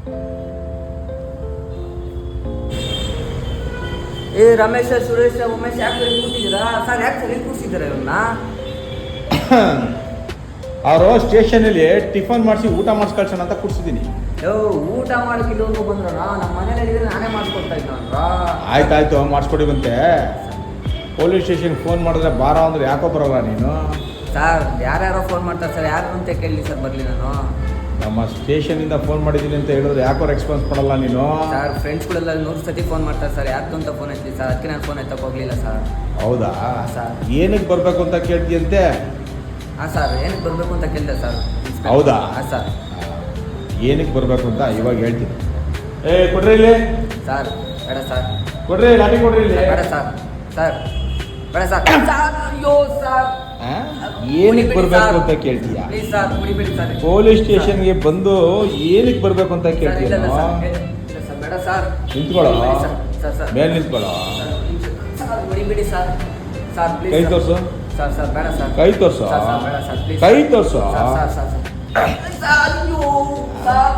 ಏ ರಮೇಶ, ಸುರೇಶ, ಉಮೇಶ್ ಯಾಕೆ ಕೂತಿದ್ದೀರಾ ಸರ್? ಯಾಕೆ ಸರಿ ಕೂರಿಸಿದ್ದೀರಾ ಇವನ್ನ? ಅವರು ಸ್ಟೇಷನಲ್ಲಿ ಟಿಫನ್ ಮಾಡಿಸಿ ಊಟ ಮಾಡಿಸಿ ಕಳ್ಸೋಣ ಅಂತ ಕೂರಿಸಿದ್ದೀನಿ. ಊಟ ಮಾಡಕ್ಕೆ ಇಲ್ಲೊಂದು ಬಂದ್ರ ನಮ್ಮ ಮನೇಲಿ ನಾನೇ ಮಾಡಿಸ್ಕೊಡ್ತಾ ಇದ್ದ. ಆಯ್ತಾಯ್ತು ಮಾಡಿಸ್ಕೊಡಿವಂತೆ. ಪೊಲೀಸ್ ಸ್ಟೇಷನ್ಗೆ ಫೋನ್ ಮಾಡಿದ್ರೆ ಬಾರ ಅಂದ್ರೆ ಯಾಕೋ ಬರೋಲ್ಲ ನೀನು? ಸರ್ ಯಾರ್ಯಾರೋ ಫೋನ್ ಮಾಡ್ತಾರೆ ಸರ್, ಯಾರು ಅಂತ ಕೇಳಿ ಸರ್ ಬರಲಿ ನಾನು. ನಮ್ಮ ಸ್ಟೇಷನಿಂದ ಫೋನ್ ಮಾಡಿದ್ದೀನಿ ಅಂತ ಹೇಳಿದ್ರೆ ಯಾಕೋ ರೆಸ್ಪಾನ್ಸ್ ಕೊಡಲ್ಲ ನೀನು? ಸರ್ ಫ್ರೆಂಡ್ಸ್ಗಳೆಲ್ಲ 100 ಸತಿ ಫೋನ್ ಮಾಡ್ತಾರೆ ಸರ್, ಯಾರ್ದು ಅಂತ ಫೋನ್ ಹಚ್ಚಿ ಸರ್, ಅದಕ್ಕೆ ನಾನು ಫೋನ್ ಎತ್ತಕ್ಕೆ ಹೋಗಲಿಲ್ಲ ಸರ್. ಹೌದಾ ಸರ್? ಏನಕ್ಕೆ ಬರಬೇಕು ಅಂತ ಕೇಳ್ತೀಯಂತೆ? ಹಾಂ ಸರ್, ಏನಕ್ಕೆ ಬರಬೇಕು ಅಂತ ಕೇಳಿದೆ ಸರ್. ಹೌದಾ? ಹಾಂ ಸರ್. ಏನಕ್ಕೆ ಬರಬೇಕು ಅಂತ ಇವಾಗ ಹೇಳ್ತೀನಿ. ಕೊಡ್ರಿ ಇಲ್ಲಿ. ಸರ್ ಬೇಡ ಸರ್. ಕೊಡ್ರಿ ಲಾಟಿ ಕೊಡ್ರಿ ಇಲ್ಲಿ. ಬೇಡ ಸರ್. ಸರ್ ಬೇಡ ಸರ್. ಅಯ್ಯೋ ಸರ್, ಏನಕ್ಕೆ ಬರಬೇಕು ಅಂತ ಕೇಳ್ತೀಯಾ? ಪ್ಲೀಸ್ ಸರ್ ಕುಡಿಬೇಡಿ ಸರ್. ಪೊಲೀಸ್ ಸ್ಟೇಷನ್ಗೆ ಬಂದು ಏನಕ್ಕೆ ಬರಬೇಕು ಅಂತ ಕೇಳ್ತೀಯ? ಬೇಡ ಸರ್. ನಿಂತ್ಕೊಳ್ಳೋ, ಸರ್ ಸರ್ ಮೇಲೆ ನಿಂತ್ಕೊಳ್ಳೋ. ಸರ್ ಕುಡಿಬೇಡಿ ಸರ್. ಸರ್ ಪ್ಲೀಸ್ ಕೈ ತೋರ್ಸು. ಸರ್ ಸರ್ ಬೇಡ ಸರ್. ಕೈ ತೋರ್ಸು. ಸರ್ ಬೇಡ ಸರ್ ಪ್ಲೀಸ್. ಕೈ ತೋರ್ಸು. ಸರ್ ಸರ್ ಸರ್ ಅಯ್ಯೋ ಸರ್.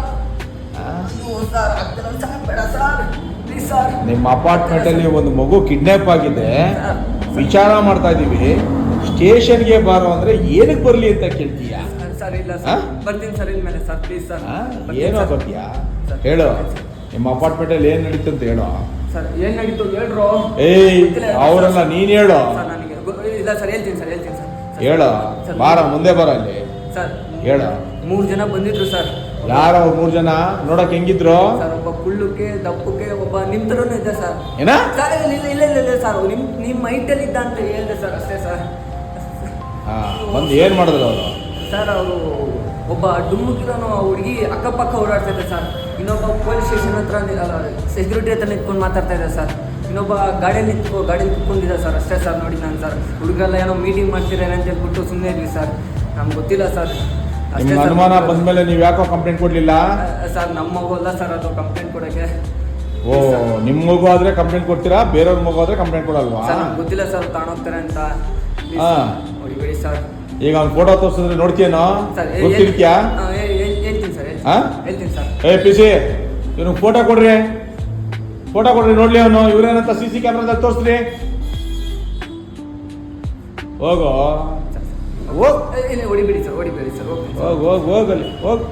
ಅಯ್ಯೋ ಸರ್ ಆಗ್ತಿಲ್ಲ ಸರ್, ಬೇಡ ಸರ್ ಪ್ಲೀಸ್ ಸರ್. ನಿಮ್ಮ ಅಪಾರ್ಟ್ಮೆಂಟ್ ಅಲ್ಲಿ ಒಂದು ಮಗು ಕಿಡ್ನಾಪ್ ಆಗಿದೆ, ವಿಚಾರ ಮಾಡ್ತಾ ಇದೀವಿ. ಸ್ಟೇಷನ್ಗೆ ಬಾರೋ ಅಂದ್ರೆ ಏನಕ್ಕೆ ಬರ್ಲಿ ಅಂತ ಕೇಳ್ತೀಯ? ಸರ್ ಇಲ್ಲ ಸರ್, ಬರ್ತೀನಿ ಸರ್ ಇನ್ಮೇಲೆ ಸರ್ ಪ್ಲೀಸ್ ಸರ್. ಏನೋ ಬರ್ತೀಯಾ? ಹೇಳು, ನಿಮ್ಮ ಅಪಾರ್ಟ್ಮೆಂಟ್ ಅಲ್ಲಿ ಏನ್ ನಡೀತು ಅಂತ ಹೇಳು. ಸರ್ ಏನ್ ನಡೀತು ಹೇಳ್ರು. ಅವರಲ್ಲ, ನೀನ್ ಹೇಳು. ಸರ್ ನನಗೆ ಇಲ್ಲ ಸರ್, ಹೇಳ್ತೀನಿ ಸರ್, ಹೇಳ್ತೀನಿ ಸರ್. ಹೇಳು, ಬಾರ ಮುಂದೆ ಬರ ಅಲ್ಲಿ. ಸರ್ ಹೇಳು. 3 ಜನ ಬಂದಿದ್ರು ಸರ್. ಯಾರ 3 ಜನ? ನೋಡಕ್ ಹೆಂಗಿದ್ರು? ಸರ್ ಒಬ್ಬ ಕುಳ್ಳಕ್ಕೆ ದಪ್ಪಕ್ಕೆ, ಒಬ್ಬ ನಿಮ್ ತರನು ಇದ್ದ ಸರ್. ಏನ? ಸರ್ ಇಲ್ಲ ಇಲ್ಲ ಇಲ್ಲ ಇಲ್ಲ ಸರ್, ನಿಮ್ ಮೈಟಲ್ಲಿ ಇದ್ದ ಅಂತ ಹೇಳ್ದೆ ಸರ್, ಅಷ್ಟೇ ಸರ್. ಬಂದು ಏನ್ ಮಾಡಿದ್ರು ಅವರು? ಸರ್ ಅವರು ಒಬ್ಬ ಡುಮ್ಮುಕಿರೋನು ಹುಡುಗಿ ಅಕ್ಕಪಕ್ಕ ಓಡಾಡ್ತಾ ಇದ್ದೆ ಸರ್. ಇನ್ನೊಬ್ಬ ಪೊಲೀಸ್ ಸ್ಟೇಷನ್ ಹತ್ರ ಸೆಕ್ಯೂರಿಟಿ ಹತ್ರ ನಿಂತ್ಕೊಂಡು ಮಾತಾಡ್ತಾ ಇದ್ದೆ ಸರ್. ಇನ್ನೊಬ್ಬ ಗಾಡಿಯಲ್ಲಿ ಕುತ್ಕೊಂಡಿದ್ದ ಸರ್, ಅಷ್ಟೇ ಸರ್ ನೋಡಿ ನಾನು ಸರ್. ಹುಡುಗರೆಲ್ಲ ಏನೋ ಮೀಟಿಂಗ್ ಮಾಡ್ತಿರೇನೆ ಅಂತ ಹೇಳ್ಬಿಟ್ಟು ಸುಮ್ಮನೆ ಇದ್ವಿ ಸರ್, ನಮ್ಗೆ ಗೊತ್ತಿಲ್ಲ ಸರ್. ನಿಮ್ಮ ಅನುಮಾನ ಬಂದ್ಮೇಲೆ ನೀವು ಯಾಕೋ ಕಂಪ್ಲೇಂಟ್ ಕೊಡ್ಲಿಲ್ಲ? ಸರ್ ನಮ್ಮ ಮಗು ಅಲ್ಲ ಸರ್ ಅದು ಕಂಪ್ಲೇಂಟ್ ಕೊಡೋಕ್ಕೆ. ಓ, ನಿಮ್ಮ ಮಗು ಆದ್ರೆ ಕಂಪ್ಲೇಂಟ್ ಕೊಡ್ತೀರಾ, ಬೇರೆಯವ್ರ ಮಗು ಆದ್ರೆ ಕಂಪ್ಲೇಂಟ್ ಕೊಡಲ್ವಾ? ಸರ್ ನಮ್ಗೆ ಗೊತ್ತಿಲ್ಲ ಸರ್, ತಗೊಂಡೋಗ್ತಾರೆ ಅಂತ. ಹೊಡಿಬೇಡಿ ಸರ್. ಈಗ ಅವ್ನು ಫೋಟೋ ತೋರಿಸಿದ್ರೆ ನೋಡ್ತೀಯನೋ? ಗೊತ್ತಿರ್ತೀಯಾ? ಹೇಳ್ತೀನಿ ಸರ್, ಹೇಳ್ತೀನಿ ಸರ್. ಪಿಸಿ ಇವ್ನಿಗೆ ಫೋಟೋ ಕೊಡ್ರಿ, ಫೋಟೋ ಕೊಡ್ರಿ ನೋಡ್ಲಿ ಅವನು ಇವ್ರೇನಂತ CC ಕ್ಯಾಮ್ರಾದಲ್ಲಿ ತೋರಿಸ್ರಿ. ಹೋಗೋ, ಹೊಡಿಬೇಡಿ ಸರ್, ಹೊಡಿಬೇಡಿ ಸರ್. ಹೋಗಲ್ಲಿ ಹೋಗ್.